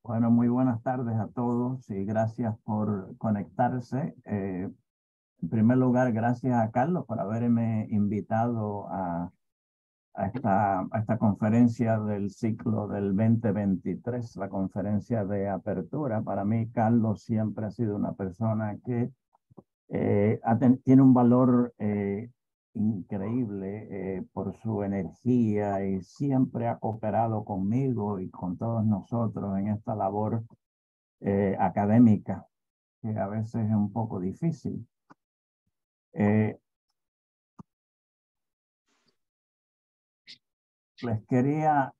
Bueno, muy buenas tardes a todos y gracias por conectarse. En primer lugar, gracias a Carlos por haberme invitado a esta conferencia del ciclo del 2023, la conferencia de apertura. Para mí, Carlos siempre ha sido una persona que tiene un valor increíble por su energía y siempre ha cooperado conmigo y con todos nosotros en esta labor académica, que a veces es un poco difícil. Les quería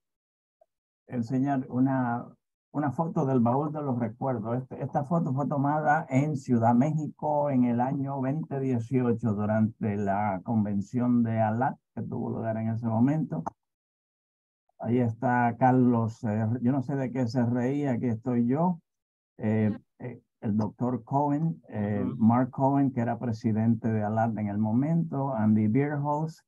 enseñar una foto del baúl de los recuerdos. Esta foto fue tomada en Ciudad México en el año 2018 durante la convención de ALAT que tuvo lugar en ese momento. Ahí está Carlos, yo no sé de qué se reía, aquí estoy yo. El doctor Cohen, Mark Cohen, que era presidente de ALAT en el momento, Andy Bierholz,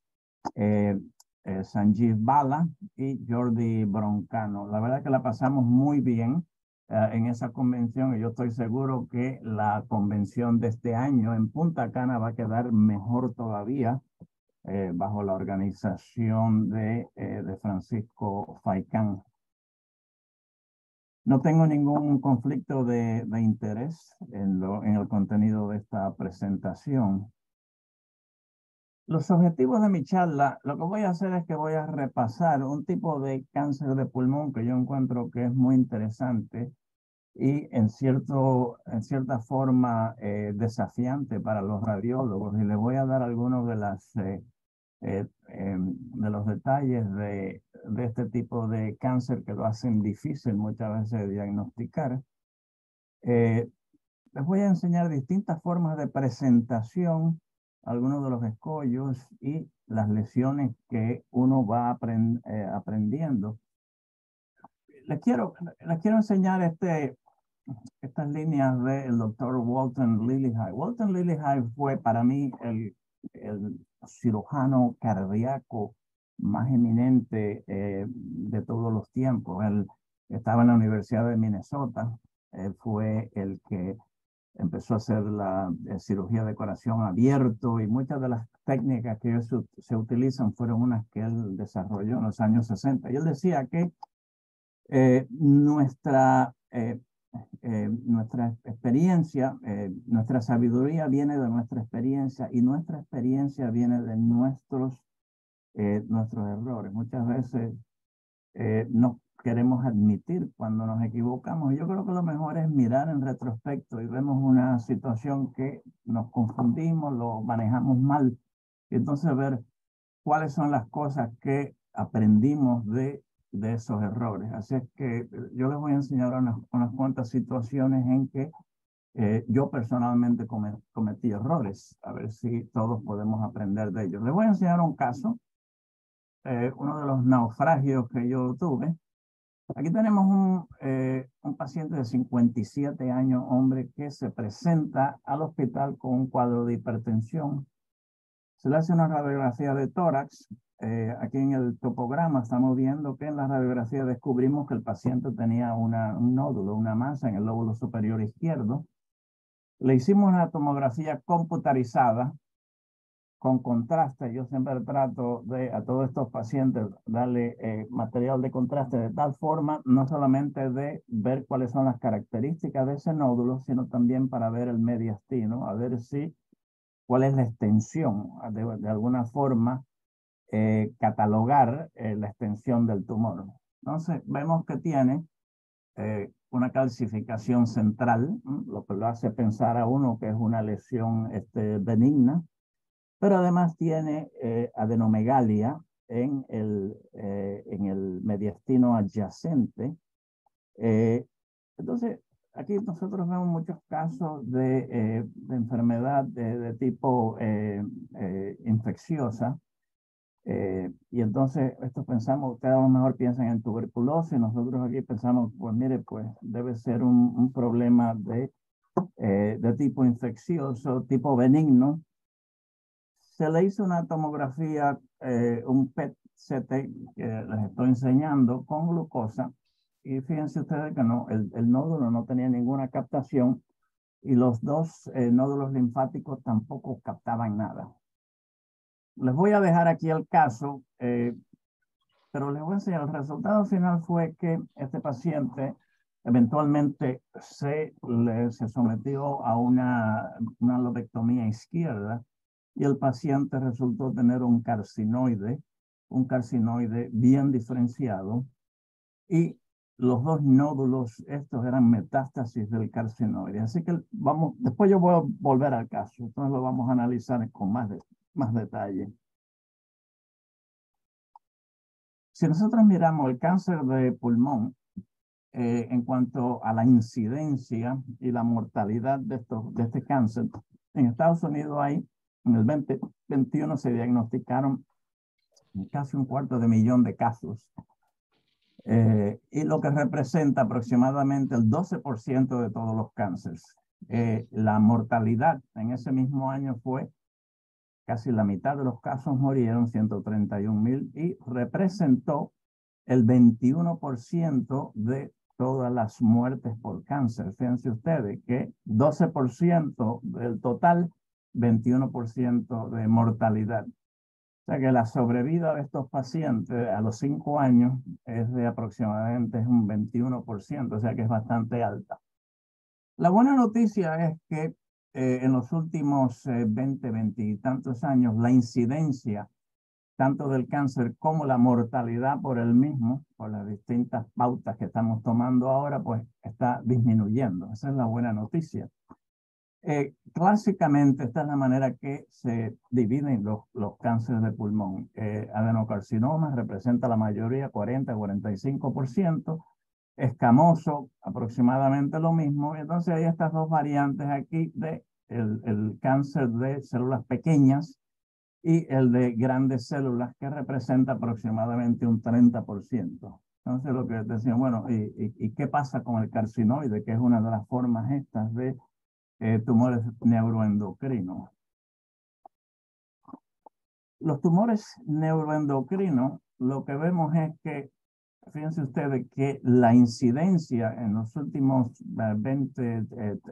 Sanjeev Bala y Jordi Broncano. La verdad que la pasamos muy bien en esa convención y yo estoy seguro que la convención de este año en Punta Cana va a quedar mejor todavía bajo la organización de Francisco Faikán. No tengo ningún conflicto de interés en el contenido de esta presentación. Los objetivos de mi charla, lo que voy a hacer es que voy a repasar un tipo de cáncer de pulmón que yo encuentro que es muy interesante y en cierta forma desafiante para los radiólogos. Y les voy a dar algunos de los detalles de este tipo de cáncer que lo hacen difícil muchas veces de diagnosticar. Les voy a enseñar distintas formas de presentación, algunos de los escollos y las lesiones que uno va aprendiendo. Les quiero enseñar estas líneas del doctor Walton Lillehei. Walton Lillehei fue para mí el cirujano cardíaco más eminente de todos los tiempos. Él estaba en la Universidad de Minnesota. Él fue el que empezó a hacer la cirugía de corazón abierto y muchas de las técnicas que se utilizan fueron unas que él desarrolló en los años 60. Y él decía que nuestra experiencia, nuestra sabiduría viene de nuestra experiencia y nuestra experiencia viene de nuestros errores. Muchas veces no queremos admitir cuando nos equivocamos. Yo creo que lo mejor es mirar en retrospecto y vemos una situación que nos confundimos, lo manejamos mal, y entonces ver cuáles son las cosas que aprendimos de esos errores. Así es que yo les voy a enseñar unas cuantas situaciones en que yo personalmente cometí errores, a ver si todos podemos aprender de ellos. Les voy a enseñar un caso, uno de los naufragios que yo tuve. Aquí tenemos un paciente de 57 años, hombre, que se presenta al hospital con un cuadro de hipertensión. Se le hace una radiografía de tórax. Aquí en el topograma estamos viendo que en la radiografía descubrimos que el paciente tenía un nódulo, una masa en el lóbulo superior izquierdo. Le hicimos una tomografía computarizada con contraste. Yo siempre trato de a todos estos pacientes darle material de contraste de tal forma, no solamente de ver cuáles son las características de ese nódulo, sino también para ver el mediastino, a ver cuál es la extensión, de alguna forma catalogar la extensión del tumor. Entonces vemos que tiene una calcificación central, lo que lo hace pensar a uno que es una lesión benigna, pero además tiene adenomegalia en el mediastino adyacente. Entonces, aquí nosotros vemos muchos casos de enfermedad de tipo infecciosa. Y entonces, esto pensamos, ustedes a lo mejor piensan en tuberculosis, nosotros aquí pensamos, pues mire, pues debe ser un problema de tipo infeccioso, tipo benigno. Se le hizo una tomografía, un PET-CT que les estoy enseñando con glucosa y fíjense ustedes que no, el nódulo no tenía ninguna captación y los dos nódulos linfáticos tampoco captaban nada. Les voy a dejar aquí el caso, pero les voy a enseñar. El resultado final fue que este paciente eventualmente se sometió a una lobectomía izquierda y el paciente resultó tener un carcinoide bien diferenciado y los dos nódulos, estos eran metástasis del carcinoide. Así que vamos, después yo voy a volver al caso, entonces lo vamos a analizar con más detalle. Si nosotros miramos el cáncer de pulmón, en cuanto a la incidencia y la mortalidad de este cáncer, en Estados Unidos en el 2021 se diagnosticaron casi 250,000 de casos, y lo que representa aproximadamente el 12% de todos los cánceres. La mortalidad en ese mismo año fue casi la mitad de los casos murieron, 131,000, y representó el 21% de todas las muertes por cáncer. Fíjense ustedes que 12% del total, 21% de mortalidad. O sea que la sobrevida de estos pacientes a los 5 años es de aproximadamente un 21%, o sea que es bastante alta. La buena noticia es que en los últimos 20 y tantos años, la incidencia tanto del cáncer como la mortalidad por el mismo, por las distintas pautas que estamos tomando ahora, pues está disminuyendo. Esa es la buena noticia. Clásicamente, esta es la manera que se dividen los cánceres de pulmón. Adenocarcinoma representa la mayoría, 40-45%. Escamoso, aproximadamente lo mismo. Entonces hay estas dos variantes aquí de el cáncer de células pequeñas y el de grandes células, que representa aproximadamente un 30%. Entonces lo que decían, bueno, ¿y qué pasa con el carcinoide, que es una de las formas estas de tumores neuroendocrinos? Los tumores neuroendocrinos, lo que vemos es que, fíjense ustedes que la incidencia en los últimos 20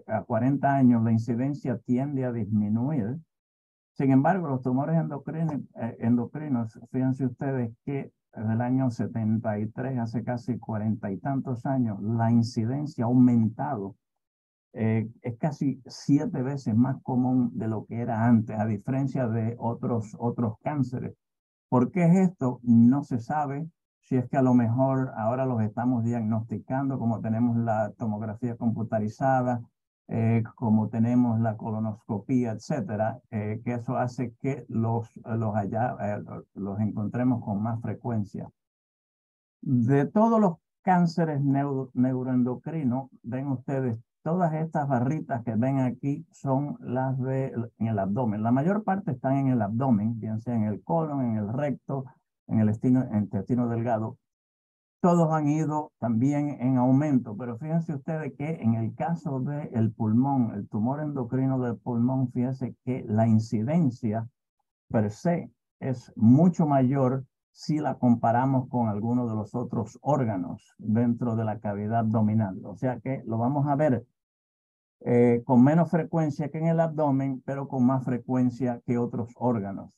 a 40 años, la incidencia tiende a disminuir. Sin embargo, los tumores endocrinos, fíjense ustedes que desde el año 73, hace casi 40 y tantos años, la incidencia ha aumentado. Es casi 7 veces más común de lo que era antes, a diferencia de otros cánceres. ¿Por qué es esto? No se sabe. Si es que a lo mejor ahora los estamos diagnosticando, como tenemos la tomografía computarizada, como tenemos la colonoscopía, etcétera, que eso hace que los encontremos con más frecuencia. De todos los cánceres neuroendocrinos, ven ustedes, todas estas barritas que ven aquí son las en el abdomen. La mayor parte están en el abdomen, bien sea en el colon, en el recto, en el intestino delgado. Todos han ido también en aumento, pero fíjense ustedes que en el caso del pulmón, el tumor endocrino del pulmón, fíjense que la incidencia per se es mucho mayor si la comparamos con algunos de los otros órganos dentro de la cavidad abdominal. O sea que lo vamos a ver con menos frecuencia que en el abdomen, pero con más frecuencia que otros órganos.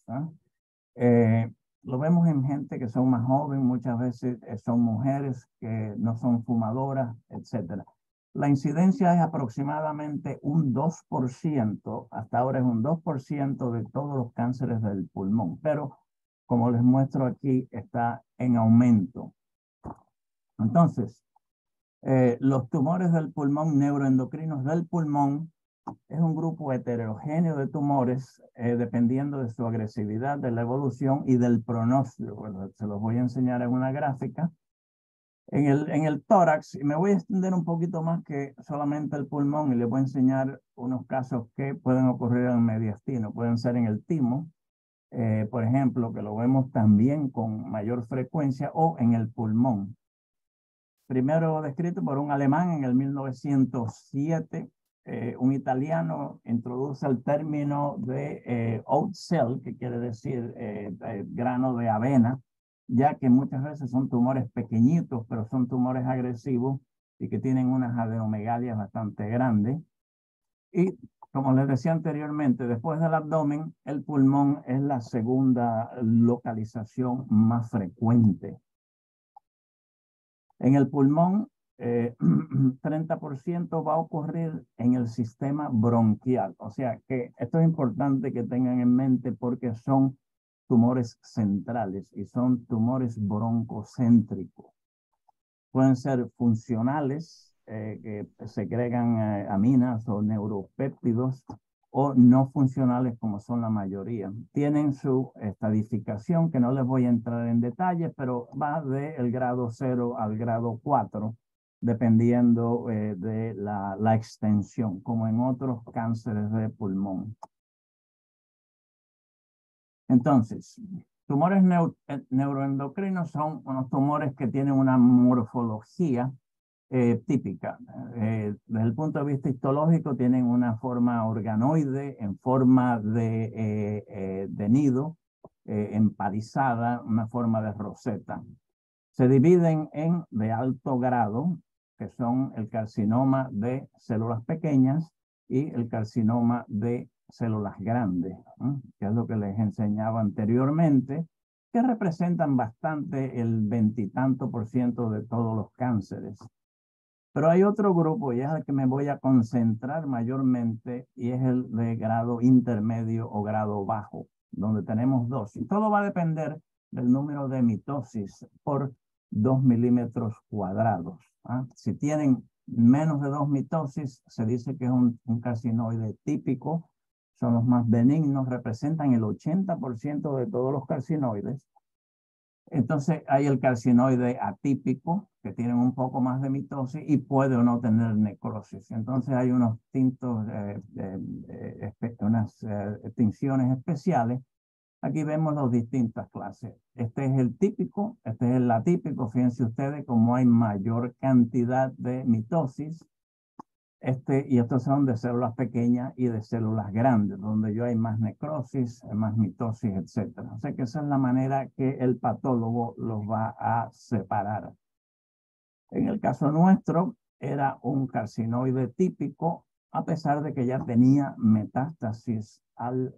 Lo vemos en gente que son más jóvenes, muchas veces son mujeres que no son fumadoras, etc. La incidencia es aproximadamente un 2%, hasta ahora es un 2% de todos los cánceres del pulmón, pero como les muestro aquí, está en aumento. Entonces, los tumores del pulmón, neuroendocrinos del pulmón, es un grupo heterogéneo de tumores, dependiendo de su agresividad, de la evolución y del pronóstico. Bueno, se los voy a enseñar en una gráfica. En el tórax, y me voy a extender un poquito más que solamente el pulmón, y les voy a enseñar unos casos que pueden ocurrir en el mediastino. Pueden ser en el timo, por ejemplo, que lo vemos también con mayor frecuencia, o en el pulmón. Primero descrito por un alemán en el 1907, un italiano introduce el término de oat cell, que quiere decir grano de avena, ya que muchas veces son tumores pequeñitos, pero son tumores agresivos y que tienen unas adenomegalias bastante grandes. Y como les decía anteriormente, después del abdomen, el pulmón es la segunda localización más frecuente. En el pulmón, 30% va a ocurrir en el sistema bronquial. O sea que esto es importante que tengan en mente porque son tumores centrales y son tumores broncocéntricos. Pueden ser funcionales, que segregan aminas o neuropéptidos, o no funcionales como son la mayoría. Tienen su estadificación, que no les voy a entrar en detalle, pero va del grado 0 al grado 4, dependiendo de la extensión, como en otros cánceres de pulmón. Entonces, tumores neuroendocrinos son unos tumores que tienen una morfología típica. Desde el punto de vista histológico, tienen una forma organoide en forma de nido, empalizada, una forma de roseta. Se dividen en de alto grado, que son el carcinoma de células pequeñas y el carcinoma de células grandes, que es lo que les enseñaba anteriormente, que representan bastante el 20% de todos los cánceres. Pero hay otro grupo, y es el que me voy a concentrar mayormente, y es el de grado intermedio o grado bajo, donde tenemos dos. Y todo va a depender del número de mitosis por 2 milímetros cuadrados. Si tienen menos de 2 mitosis, se dice que es un carcinoide típico. Son los más benignos, representan el 80% de todos los carcinoides. Entonces hay el carcinoide atípico, que tienen un poco más de mitosis y puede o no tener necrosis. Entonces hay unos unas extinciones especiales. Aquí vemos las distintas clases. Este es el típico, este es el atípico. Fíjense ustedes cómo hay mayor cantidad de mitosis. Y estos son de células pequeñas y de células grandes, donde yo hay más necrosis, más mitosis, etc. O sea que esa es la manera que el patólogo los va a separar. En el caso nuestro, era un carcinoide típico, a pesar de que ya tenía metástasis al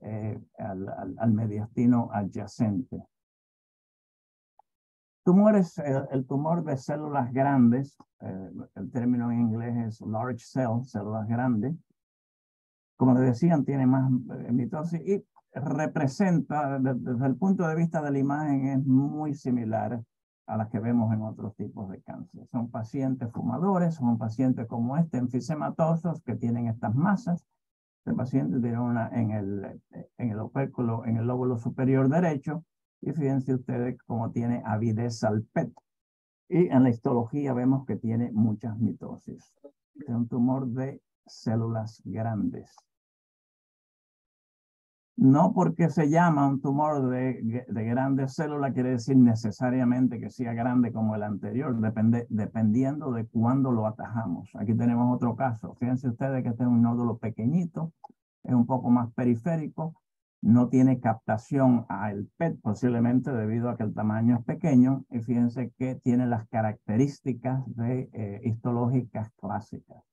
mediastino adyacente. Tumores, el tumor de células grandes, el término en inglés es large cell, células grandes. Como les decían, tiene más mitosis y representa, desde el punto de vista de la imagen, es muy similar a las que vemos en otros tipos de cáncer. Son pacientes fumadores, son pacientes como este, enfisematosos, que tienen estas masas. Este paciente tiene una en el opérculo, en el lóbulo superior derecho, y fíjense ustedes cómo tiene avidez al PET. Y en la histología vemos que tiene muchas mitosis. Es un tumor de células grandes. No porque se llama un tumor de grandes células quiere decir necesariamente que sea grande como el anterior, dependiendo de cuándo lo atajamos. Aquí tenemos otro caso. Fíjense ustedes que este es un nódulo pequeñito, es un poco más periférico, no tiene captación al PET, posiblemente debido a que el tamaño es pequeño, y fíjense que tiene las características histológicas clásicas.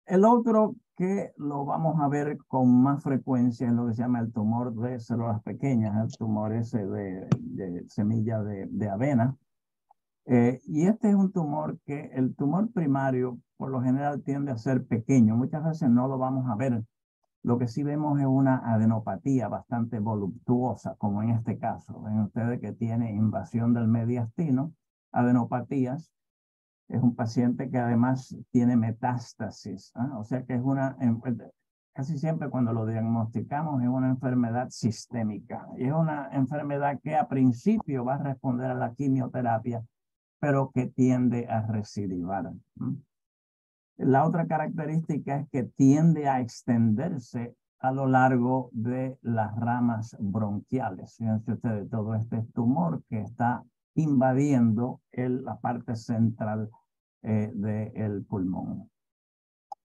El otro que lo vamos a ver con más frecuencia es lo que se llama el tumor de células pequeñas, el tumor ese de semilla de avena. Y este es un tumor que el tumor primario por lo general tiende a ser pequeño. Muchas veces no lo vamos a ver. Lo que sí vemos es una adenopatía bastante voluptuosa, como en este caso. Ven ustedes que tiene invasión del mediastino, adenopatías. Es un paciente que además tiene metástasis, o sea que es casi siempre cuando lo diagnosticamos es una enfermedad sistémica. Y es una enfermedad que a principio va a responder a la quimioterapia, pero que tiende a recidivar. La otra característica es que tiende a extenderse a lo largo de las ramas bronquiales. Fíjense ustedes, todo este tumor que está invadiendo la parte central del pulmón.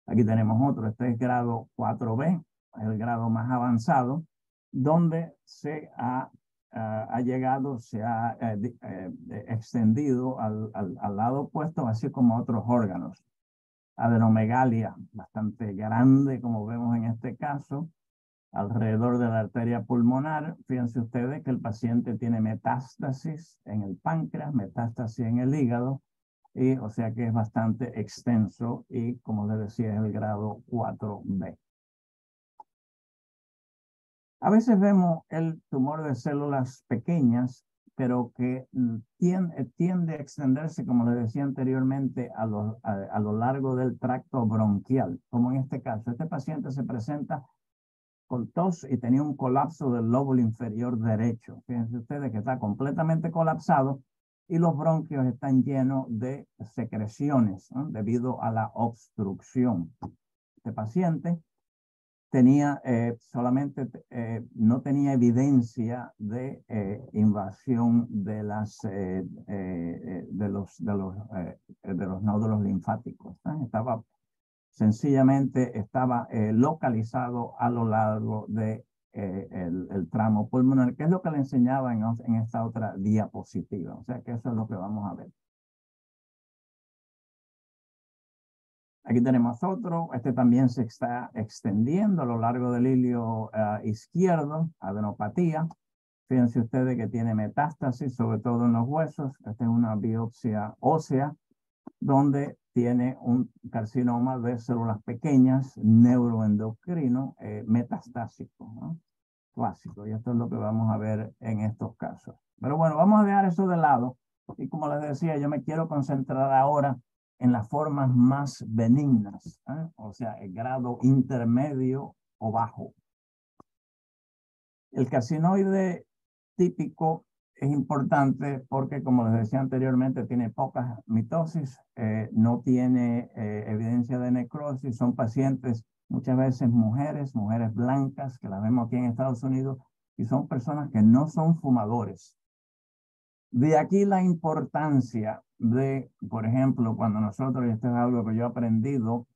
Aquí tenemos otro, este es grado 4B, el grado más avanzado, donde se ha ha llegado, se ha extendido al lado opuesto, así como otros órganos. Adenomegalia, bastante grande, como vemos en este caso, alrededor de la arteria pulmonar. Fíjense ustedes que el paciente tiene metástasis en el páncreas, metástasis en el hígado, y o sea que es bastante extenso y, como les decía, es el grado 4B. A veces vemos el tumor de células pequeñas, pero que tiende a extenderse, como les decía anteriormente, a lo largo del tracto bronquial, como en este caso. Este paciente se presenta con tos y tenía un colapso del lóbulo inferior derecho. Fíjense ustedes que está completamente colapsado y los bronquios están llenos de secreciones, ¿no?, debido a la obstrucción. Este paciente tenía solamente, no tenía evidencia de invasión de los nódulos linfáticos, ¿eh? Sencillamente estaba localizado a lo largo de el tramo pulmonar, que es lo que le enseñaba en esta otra diapositiva. O sea que eso es lo que vamos a ver. Aquí tenemos otro. Este también se está extendiendo a lo largo del ilio izquierdo, adenopatía. Fíjense ustedes que tiene metástasis, sobre todo en los huesos. Esta es una biopsia ósea, donde tiene un carcinoma de células pequeñas, neuroendocrino, metastásico, ¿no? Clásico. Y esto es lo que vamos a ver en estos casos. Pero bueno, vamos a dejar eso de lado. Y como les decía, yo me quiero concentrar ahora en las formas más benignas, ¿eh? O sea, el grado intermedio o bajo. El carcinoide típico es importante porque, como les decía anteriormente, tiene poca mitosis, no tiene evidencia de necrosis, son pacientes muchas veces mujeres blancas, que las vemos aquí en Estados Unidos, y son personas que no son fumadores. De aquí la importancia de, por ejemplo, cuando nosotros, y esto es algo que yo he aprendido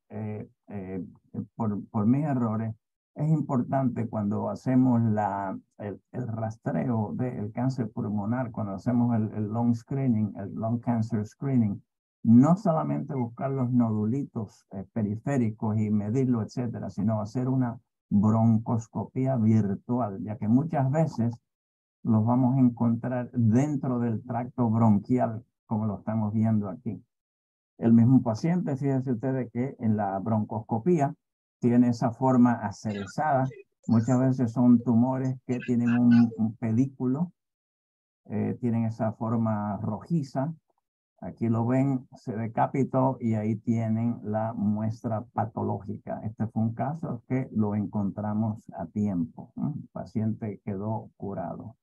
por mis errores, es importante cuando hacemos el rastreo del cáncer pulmonar, cuando hacemos el lung screening, el lung cancer screening, no solamente buscar los nodulitos periféricos y medirlo, etcétera, sino hacer una broncoscopía virtual, ya que muchas veces los vamos a encontrar dentro del tracto bronquial, como lo estamos viendo aquí. El mismo paciente, fíjense ustedes que en la broncoscopía tiene esa forma acerezada. Muchas veces son tumores que tienen un pedículo, tienen esa forma rojiza. Aquí lo ven, se decapitó y ahí tienen la muestra patológica. Este fue un caso que lo encontramos a tiempo, ¿no? El paciente quedó curado.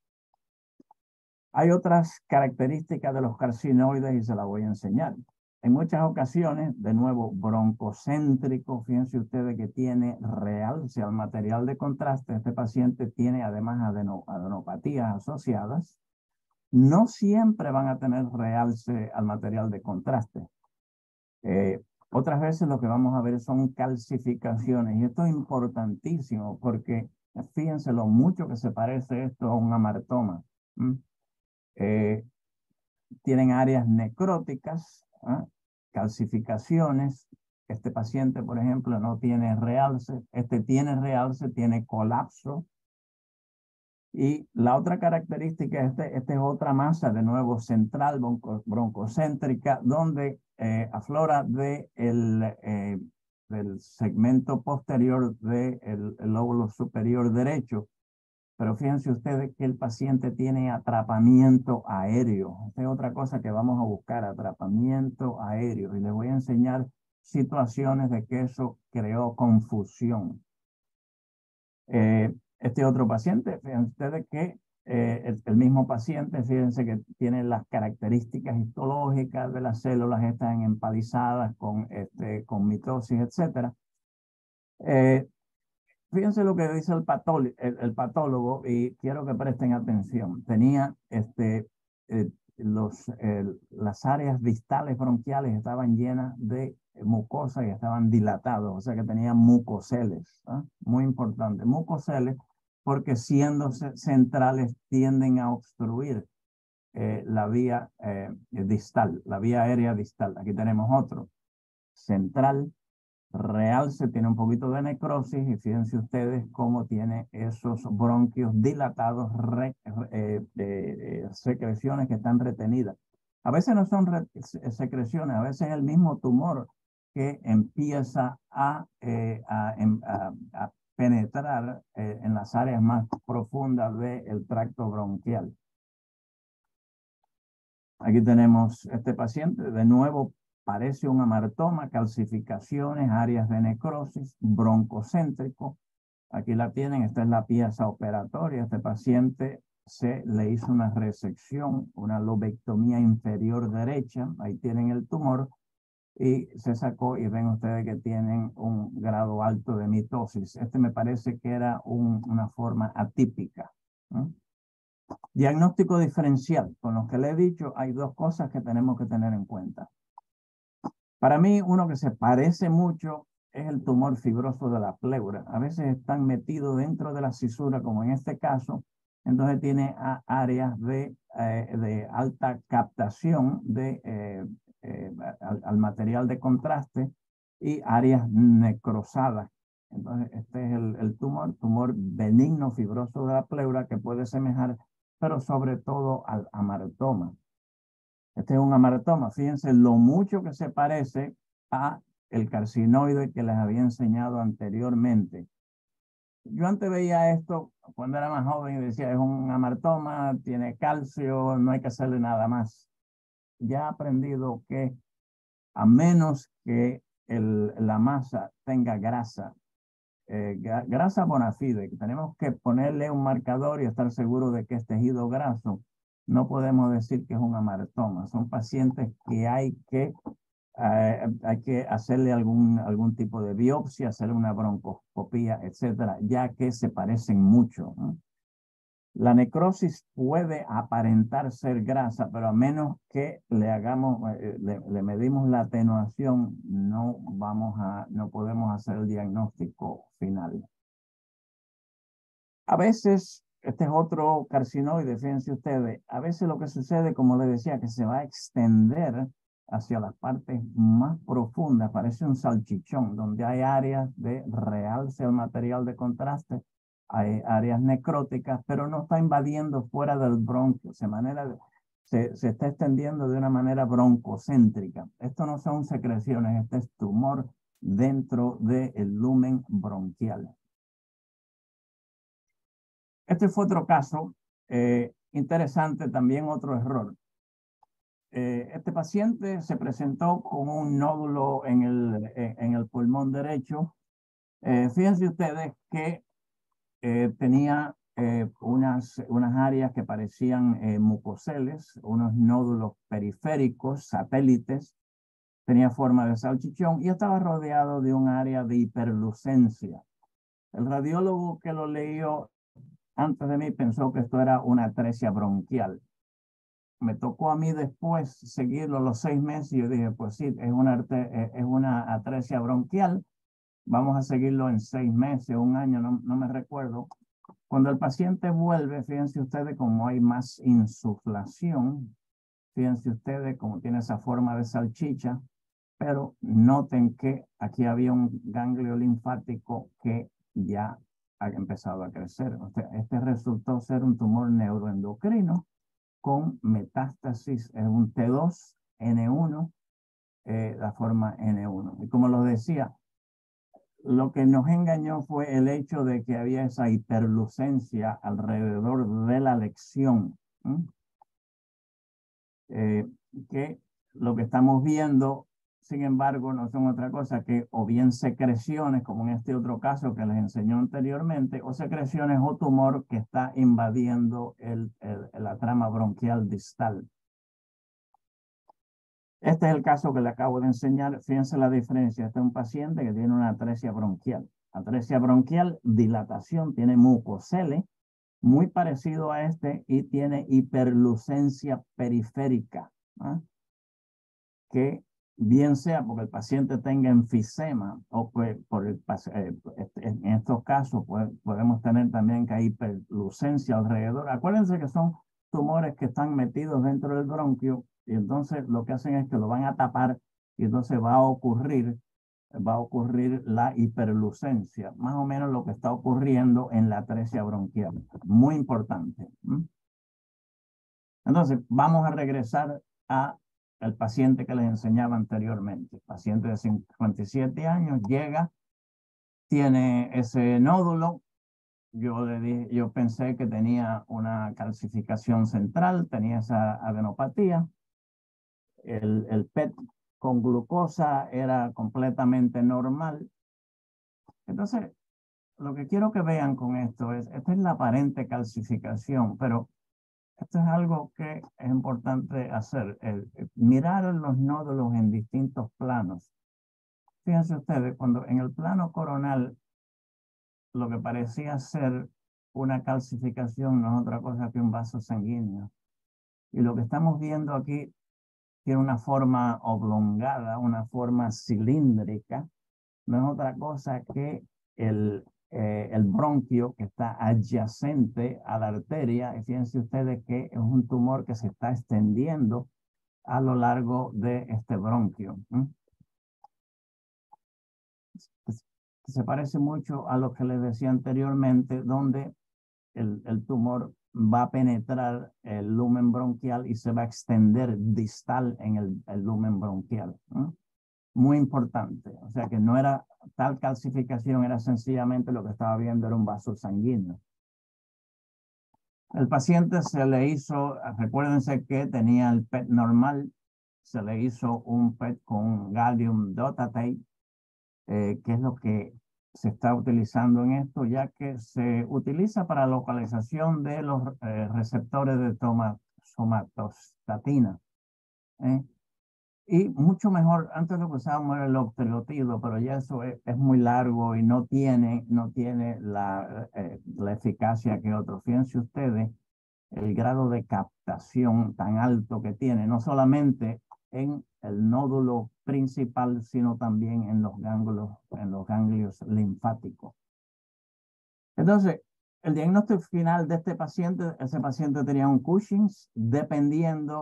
Hay otras características de los carcinoides y se las voy a enseñar. En muchas ocasiones, de nuevo, broncocéntrico, fíjense ustedes que tiene realce al material de contraste. Este paciente tiene además adenopatías asociadas. No siempre van a tener realce al material de contraste. Otras veces lo que vamos a ver son calcificaciones, y esto es importantísimo porque fíjense lo mucho que se parece esto a un amartoma. Tienen áreas necróticas, ¿eh? Calcificaciones. Este paciente, por ejemplo, no tiene realce. Este tiene realce, tiene colapso. Y la otra característica, esta es otra masa, de nuevo, central broncocéntrica, donde aflora del segmento posterior del lóbulo superior derecho. Pero fíjense ustedes que el paciente tiene atrapamiento aéreo. Esta es otra cosa que vamos a buscar, atrapamiento aéreo. Y les voy a enseñar situaciones de que eso creó confusión. Este otro paciente, fíjense ustedes que el mismo paciente, fíjense que tiene las características histológicas de las células, están empalizadas con mitosis, etc. Fíjense lo que dice el patólogo, y quiero que presten atención. Tenía las áreas distales bronquiales estaban llenas de mucosa y estaban dilatados, o sea que tenían mucoceles, ¿eh? Muy importante. Mucoceles porque siendo centrales tienden a obstruir la vía distal, la vía aérea distal. Aquí tenemos otro. Central, realce, tiene un poquito de necrosis y fíjense ustedes cómo tiene esos bronquios dilatados, secreciones que están retenidas. A veces no son secreciones, a veces es el mismo tumor que empieza a penetrar en las áreas más profundas del tracto bronquial. Aquí tenemos este paciente, de nuevo parece un amartoma, calcificaciones, áreas de necrosis, broncocéntrico. Aquí la tienen, esta es la pieza operatoria. Este paciente se le hizo una resección, una lobectomía inferior derecha. Ahí tienen el tumor y se sacó y ven ustedes que tienen un grado alto de mitosis. Este me parece que era una forma atípica, ¿no? Diagnóstico diferencial. Con lo que le he dicho, hay dos cosas que tenemos que tener en cuenta. Para mí, uno que se parece mucho es el tumor fibroso de la pleura. A veces están metidos dentro de la cisura, como en este caso. Entonces tiene áreas de alta captación al material de contraste y áreas necrosadas. Entonces este es el tumor benigno fibroso de la pleura que puede semejar, pero sobre todo al amartoma. Este es un amartoma. Fíjense lo mucho que se parece a el carcinoide que les había enseñado anteriormente. Yo antes veía esto cuando era más joven y decía, es un amartoma, tiene calcio, no hay que hacerle nada más. Ya he aprendido que a menos que la masa tenga grasa, grasa bona fide, que tenemos que ponerle un marcador y estar seguro de que es tejido graso, no podemos decir que es un amartoma. Son pacientes que hay que hacerle algún tipo de biopsia, hacerle una broncoscopía, etcétera, ya que se parecen mucho, ¿no? La necrosis puede aparentar ser grasa, pero a menos que le medimos la atenuación, no podemos hacer el diagnóstico final. A veces, este es otro carcinoide, fíjense ustedes, a veces lo que sucede, como les decía, que se va a extender hacia las partes más profundas, parece un salchichón, donde hay áreas de realce al material de contraste, hay áreas necróticas, pero no está invadiendo fuera del bronquio, se está extendiendo de una manera broncocéntrica. Esto no son secreciones, este es tumor dentro del lumen bronquial. Este fue otro caso interesante, también otro error. Este paciente se presentó con un nódulo en el pulmón derecho. Fíjense ustedes que tenía unas áreas que parecían mucoceles, unos nódulos periféricos, satélites, tenía forma de salchichón y estaba rodeado de un área de hiperlucencia. El radiólogo que lo leyó antes de mí pensó que esto era una atresia bronquial. Me tocó a mí después seguirlo los 6 meses y yo dije, pues sí, es una atresia bronquial. Vamos a seguirlo en 6 meses, un año, no me recuerdo. Cuando el paciente vuelve, fíjense ustedes cómo hay más insuflación. Fíjense ustedes cómo tiene esa forma de salchicha. Pero noten que aquí había un ganglio linfático que ya ha empezado a crecer. O sea, este resultó ser un tumor neuroendocrino con metástasis en un T2N1, la forma N1. Y como lo decía, lo que nos engañó fue el hecho de que había esa hiperlucencia alrededor de la lección. Que lo que estamos viendo, sin embargo, no son otra cosa que o bien secreciones, como en este otro caso que les enseñó anteriormente, o secreciones o tumor que está invadiendo la trama bronquial distal. Este es el caso que le acabo de enseñar. Fíjense la diferencia. Este es un paciente que tiene una atresia bronquial. Atresia bronquial, dilatación, tiene mucocele, muy parecido a este, y tiene hiperlucencia periférica, ¿no? Que bien sea porque el paciente tenga enfisema o en estos casos podemos tener también que hay hiperlucencia alrededor. Acuérdense que son tumores que están metidos dentro del bronquio y entonces lo que hacen es que lo van a tapar y entonces va a ocurrir la hiperlucencia, más o menos lo que está ocurriendo en la atresia bronquial. Muy importante. Entonces, vamos a regresar al paciente que les enseñaba anteriormente. Paciente de 57 años llega, tiene ese nódulo. Yo pensé que tenía una calcificación central, tenía esa adenopatía. El PET con glucosa era completamente normal. Entonces, lo que quiero que vean con esto esta es la aparente calcificación, pero esto es algo que es importante hacer, mirar los nódulos en distintos planos. Fíjense ustedes, cuando en el plano coronal lo que parecía ser una calcificación no es otra cosa que un vaso sanguíneo. Y lo que estamos viendo aquí tiene una forma oblongada, una forma cilíndrica, no es otra cosa que el bronquio que está adyacente a la arteria. Y fíjense ustedes que es un tumor que se está extendiendo a lo largo de este bronquio. Se parece mucho a lo que les decía anteriormente, donde el tumor va a penetrar el lumen bronquial y se va a extender distal en el lumen bronquial. Muy importante. O sea que no era tal calcificación, era sencillamente lo que estaba viendo era un vaso sanguíneo. El paciente se le hizo, recuérdense que tenía el PET normal, se le hizo un PET con gallium dotatate, que es lo que se está utilizando en esto, ya que se utiliza para localización de los receptores de somatostatina. Y mucho mejor, antes lo que usábamos era el octreotido, pero ya eso es muy largo y no tiene la eficacia que otros. Fíjense ustedes el grado de captación tan alto que tiene, no solamente en el nódulo principal, sino también en los ganglios linfáticos. Entonces, el diagnóstico final de este paciente, ese paciente tenía un Cushing's dependiente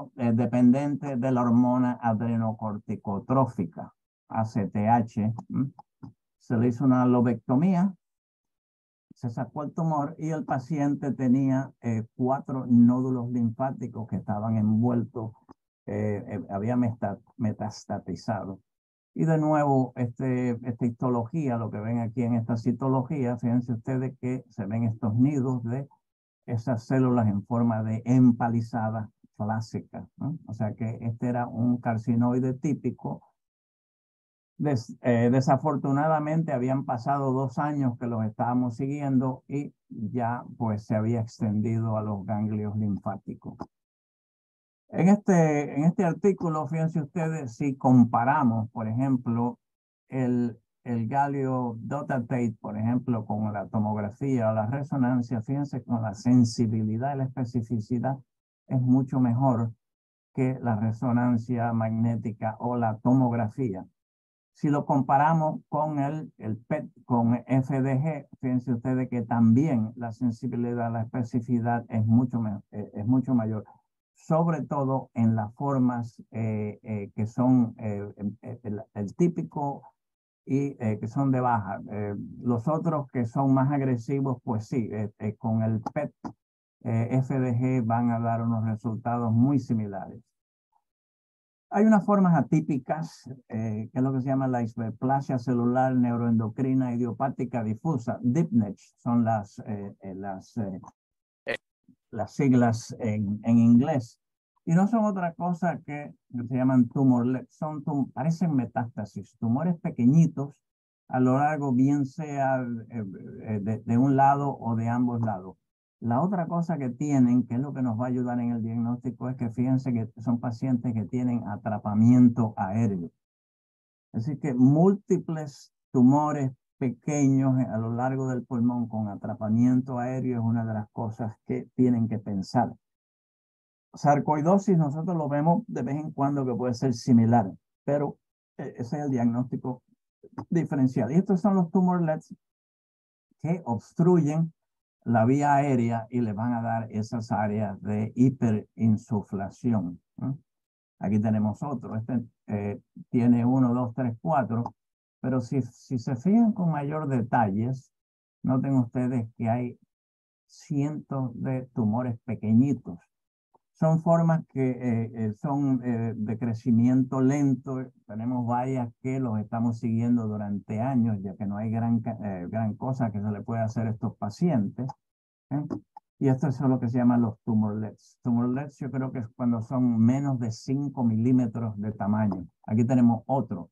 de la hormona adrenocorticotrófica, ACTH. Se le hizo una lobectomía, se sacó el tumor y el paciente tenía 4 nódulos linfáticos que estaban envueltos, había metastatizado. Y de nuevo, esta histología, lo que ven aquí en esta citología, fíjense ustedes que se ven estos nidos de esas células en forma de empalizada clásica, ¿no? O sea que este era un carcinoide típico. Desafortunadamente habían pasado 2 años que los estábamos siguiendo y ya pues se había extendido a los ganglios linfáticos. En este artículo, fíjense ustedes, si comparamos, por ejemplo, el galio dotatate, por ejemplo, con la tomografía o la resonancia, fíjense con la sensibilidad y la especificidad es mucho mejor que la resonancia magnética o la tomografía. Si lo comparamos con el PET, con FDG, fíjense ustedes que también la sensibilidad, la especificidad es mucho mayor, sobre todo en las formas que son el típico y que son de baja. Los otros que son más agresivos, pues sí, con el PET FDG van a dar unos resultados muy similares. Hay unas formas atípicas, que es lo que se llama la hiperplasia celular neuroendocrina idiopática difusa, DIPNET, son las siglas en inglés. Y no son otra cosa que se llaman parecen metástasis, tumores pequeñitos a lo largo, bien sea de un lado o de ambos lados. La otra cosa que tienen, que es lo que nos va a ayudar en el diagnóstico, es que fíjense que son pacientes que tienen atrapamiento aéreo. Es decir, que múltiples tumores pequeños a lo largo del pulmón con atrapamiento aéreo es una de las cosas que tienen que pensar. Sarcoidosis nosotros lo vemos de vez en cuando que puede ser similar, pero ese es el diagnóstico diferencial. Y estos son los tumorlets que obstruyen la vía aérea y le van a dar esas áreas de hiperinsuflación. Aquí tenemos otro. Este tiene 1, 2, 3, 4. Pero si se fijan con mayor detalles, noten ustedes que hay cientos de tumores pequeñitos. Son formas que son de crecimiento lento. Tenemos varias que los estamos siguiendo durante años, ya que no hay gran cosa que se le pueda hacer a estos pacientes. Y esto es lo que se llaman los tumorlets. Tumorlets yo creo que es cuando son menos de 5 milímetros de tamaño. Aquí tenemos otro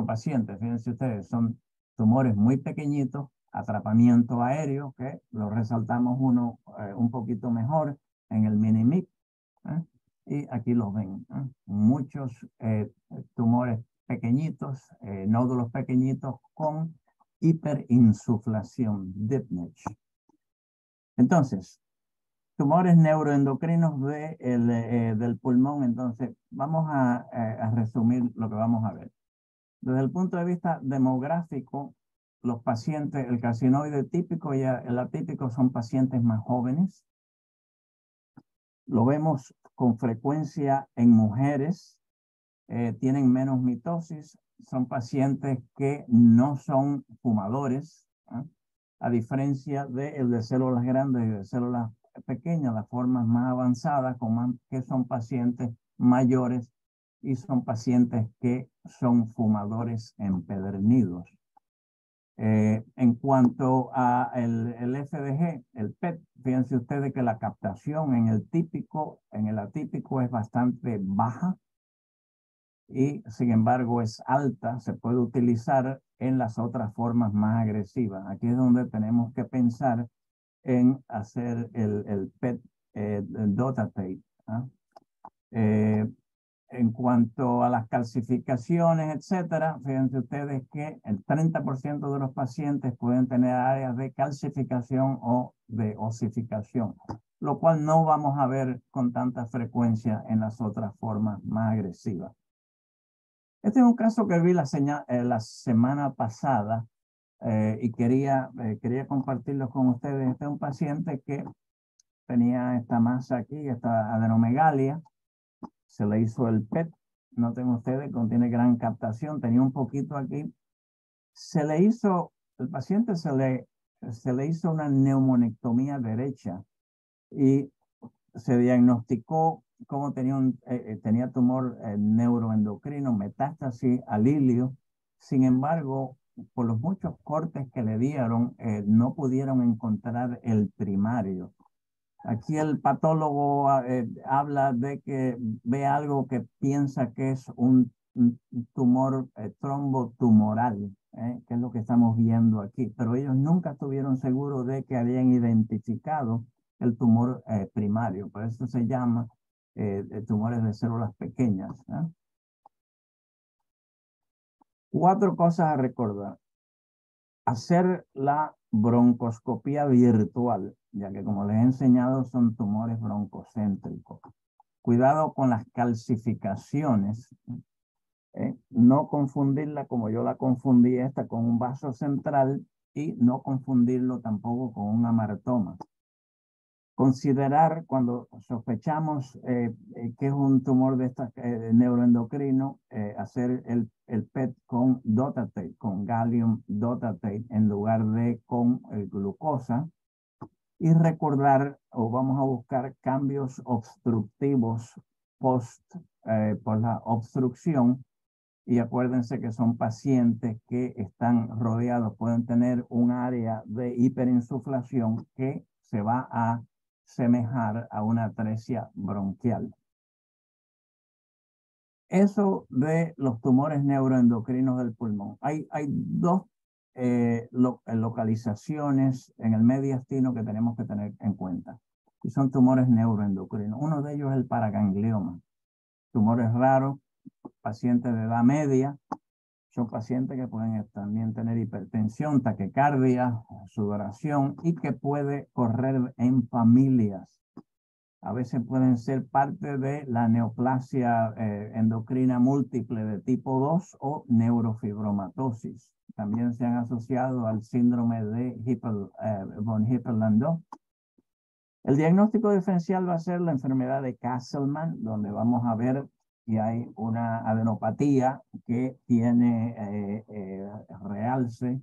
paciente. Fíjense ustedes, son tumores muy pequeñitos, atrapamiento aéreo, que lo resaltamos un poquito mejor en el Minimic. Y aquí los ven. Muchos tumores pequeñitos, nódulos pequeñitos con hiperinsuflación, deep niche. Entonces, tumores neuroendocrinos del pulmón. Entonces, vamos a resumir lo que vamos a ver. Desde el punto de vista demográfico, los pacientes, el carcinoide típico y el atípico son pacientes más jóvenes. Lo vemos con frecuencia en mujeres, tienen menos mitosis, son pacientes que no son fumadores, a diferencia de células grandes y de células pequeñas, las formas más avanzadas, que son pacientes mayores y son pacientes que son fumadores empedernidos. En cuanto a el FDG, el PET, fíjense ustedes que la captación en el atípico es bastante baja y sin embargo es alta, se puede utilizar en las otras formas más agresivas. Aquí es donde tenemos que pensar en hacer el PET dotatate. En cuanto a las calcificaciones, etcétera, fíjense ustedes que el 30% de los pacientes pueden tener áreas de calcificación o de osificación, lo cual no vamos a ver con tanta frecuencia en las otras formas más agresivas. Este es un caso que vi la semana pasada y quería compartirlo con ustedes. Este es un paciente que tenía esta masa aquí, esta adenomegalia. Se le hizo el PET, noten ustedes, contiene gran captación, tenía un poquito aquí. El paciente se le hizo una neumonectomía derecha y se diagnosticó como tenía tumor neuroendocrino, metástasis al ilio. Sin embargo, por los muchos cortes que le dieron, no pudieron encontrar el primario. Aquí el patólogo habla de que ve algo que piensa que es un tumor trombotumoral, que es lo que estamos viendo aquí, pero ellos nunca estuvieron seguros de que habían identificado el tumor primario, por eso se llama tumores de células pequeñas. 4 cosas a recordar. Hacer la broncoscopía virtual, ya que como les he enseñado son tumores broncocéntricos. Cuidado con las calcificaciones. No confundirla como yo la confundí esta con un vaso central y no confundirlo tampoco con un amartoma. Considerar cuando sospechamos que es un tumor de neuroendocrino, hacer el PET con dotatate, con gallium dotatate en lugar de con glucosa, y recordar o vamos a buscar cambios obstructivos por la obstrucción. Y acuérdense que son pacientes que están rodeados, pueden tener un área de hiperinsuflación que se va a semejar a una atresia bronquial. Eso de los tumores neuroendocrinos del pulmón. Hay 2 localizaciones en el mediastino que tenemos que tener en cuenta. Y son tumores neuroendocrinos. Uno de ellos es el paraganglioma. Tumores raros, pacientes de edad media. Son pacientes que pueden también tener hipertensión, taquicardia, sudoración y que puede correr en familias. A veces pueden ser parte de la neoplasia endocrina múltiple de tipo 2 o neurofibromatosis. También se han asociado al síndrome de von Hippel-Lindau. El diagnóstico diferencial va a ser la enfermedad de Castleman, donde vamos a ver que hay una adenopatía que tiene realce,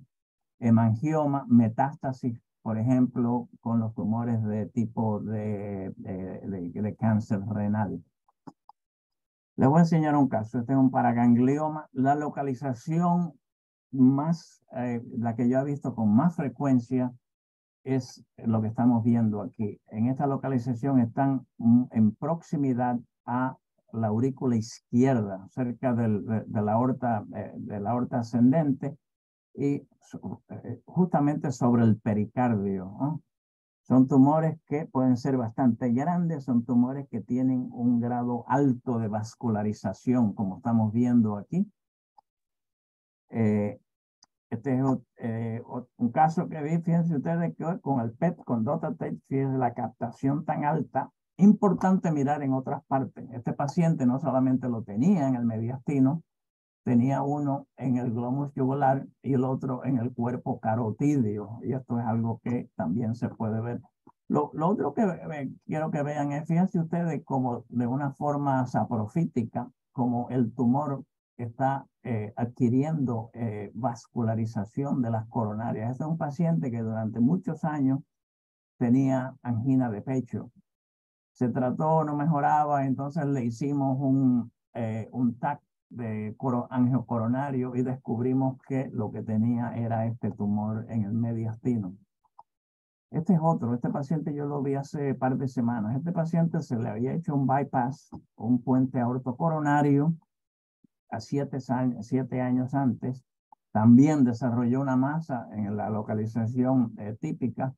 hemangioma, metástasis, por ejemplo, con los tumores de tipo de cáncer renal. Les voy a enseñar un caso. Este es un paraganglioma. La localización más, la que yo he visto con más frecuencia es lo que estamos viendo aquí. En esta localización están en proximidad a la aurícula izquierda, cerca de la aorta ascendente y justamente sobre el pericardio, ¿no? Son tumores que pueden ser bastante grandes, son tumores que tienen un grado alto de vascularización, como estamos viendo aquí. Este es un caso que vi, fíjense ustedes que con el PET, con Dotatate, fíjense la captación tan alta. Importante mirar en otras partes. Este paciente no solamente lo tenía en el mediastino, tenía uno en el glóbulo yugular y el otro en el cuerpo carotídeo. Y esto es algo que también se puede ver. Lo otro que quiero que vean es, fíjense ustedes, como de una forma saprofítica, como el tumor está adquiriendo vascularización de las coronarias. Este es un paciente que durante muchos años tenía angina de pecho. Se trató, no mejoraba, entonces le hicimos un TAC de angiocoronario y descubrimos que lo que tenía era este tumor en el mediastino. Este es otro, este paciente yo lo vi hace par de semanas. Este paciente se le había hecho un bypass, un puente aortocoronario, a 7 años antes. También desarrolló una masa en la localización típica.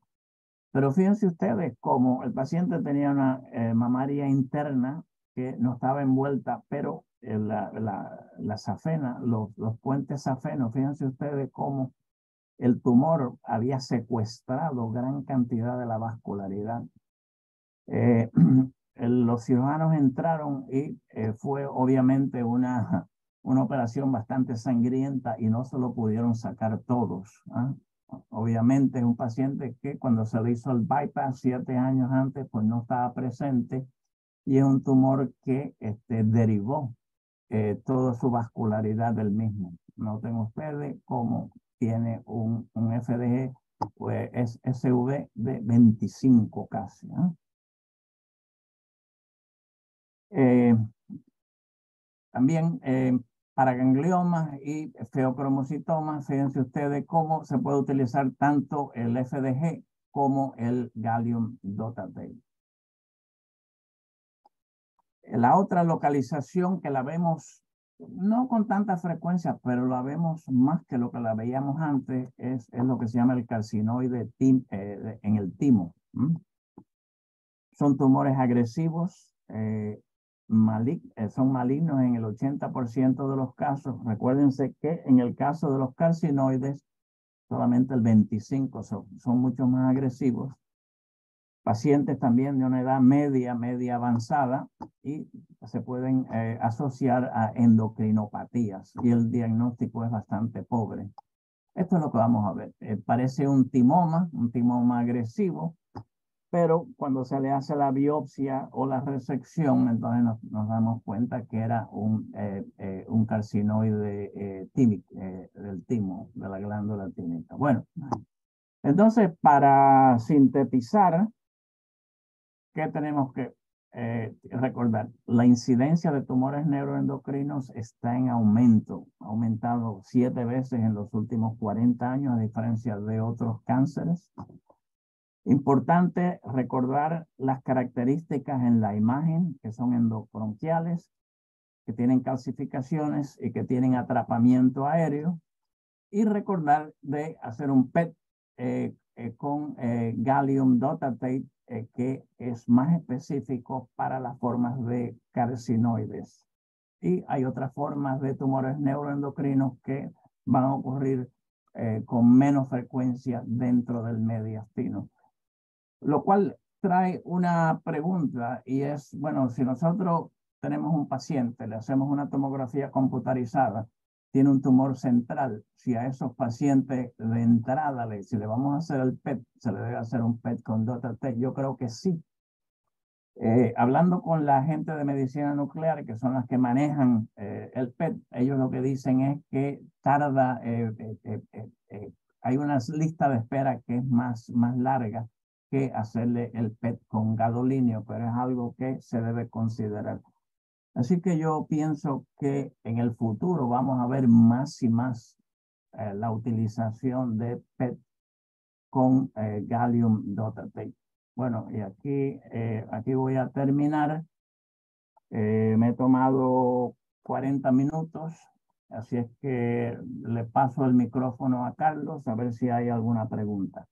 Pero fíjense ustedes cómo el paciente tenía una mamaria interna que no estaba envuelta, pero la safena, los puentes safenos, fíjense ustedes cómo el tumor había secuestrado gran cantidad de la vascularidad. Los cirujanos entraron y fue obviamente una operación bastante sangrienta y no se lo pudieron sacar todos, ¿eh? Obviamente es un paciente que cuando se le hizo el bypass 7 años antes, pues no estaba presente y es un tumor que derivó toda su vascularidad del mismo. Noten ustedes cómo tiene un FDG, pues es SV de 25 casi, ¿eh? También para gangliomas y feocromocitomas, fíjense ustedes cómo se puede utilizar tanto el FDG como el gallium dotatate. La otra localización que la vemos no con tanta frecuencia, pero la vemos más que lo que la veíamos antes, es lo que se llama el carcinoide en el timo. Son tumores agresivos, son malignos en el 80% de los casos. Recuérdense que en el caso de los carcinoides, solamente el 25% son mucho más agresivos. Pacientes también de una edad media avanzada y se pueden asociar a endocrinopatías y el diagnóstico es bastante pobre. Esto es lo que vamos a ver. Parece un timoma agresivo, pero cuando se le hace la biopsia o la resección, entonces nos damos cuenta que era un carcinoide del timo, de la glándula tímica. Bueno, entonces para sintetizar, ¿qué tenemos que recordar? La incidencia de tumores neuroendocrinos está en aumento, ha aumentado 7 veces en los últimos 40 años, a diferencia de otros cánceres. Importante recordar las características en la imagen, que son endobronquiales, que tienen calcificaciones y que tienen atrapamiento aéreo. Y recordar de hacer un PET con gallium dotatate, que es más específico para las formas de carcinoides. Y hay otras formas de tumores neuroendocrinos que van a ocurrir con menos frecuencia dentro del mediastino. Lo cual trae una pregunta y es, bueno, si nosotros tenemos un paciente, le hacemos una tomografía computarizada, tiene un tumor central, si a esos pacientes de entrada, si le vamos a hacer el PET, se le debe hacer un PET con DOTA-T, yo creo que sí. Hablando con la gente de medicina nuclear, que son las que manejan el PET, ellos lo que dicen es que tarda, hay una lista de espera que es más larga que hacerle el PET con gadolínio, pero es algo que se debe considerar. Así que yo pienso que en el futuro vamos a ver más y más la utilización de PET con gallium dotate. Bueno, y aquí voy a terminar. Me he tomado 40 minutos, así es que le paso el micrófono a Carlos a ver si hay alguna pregunta.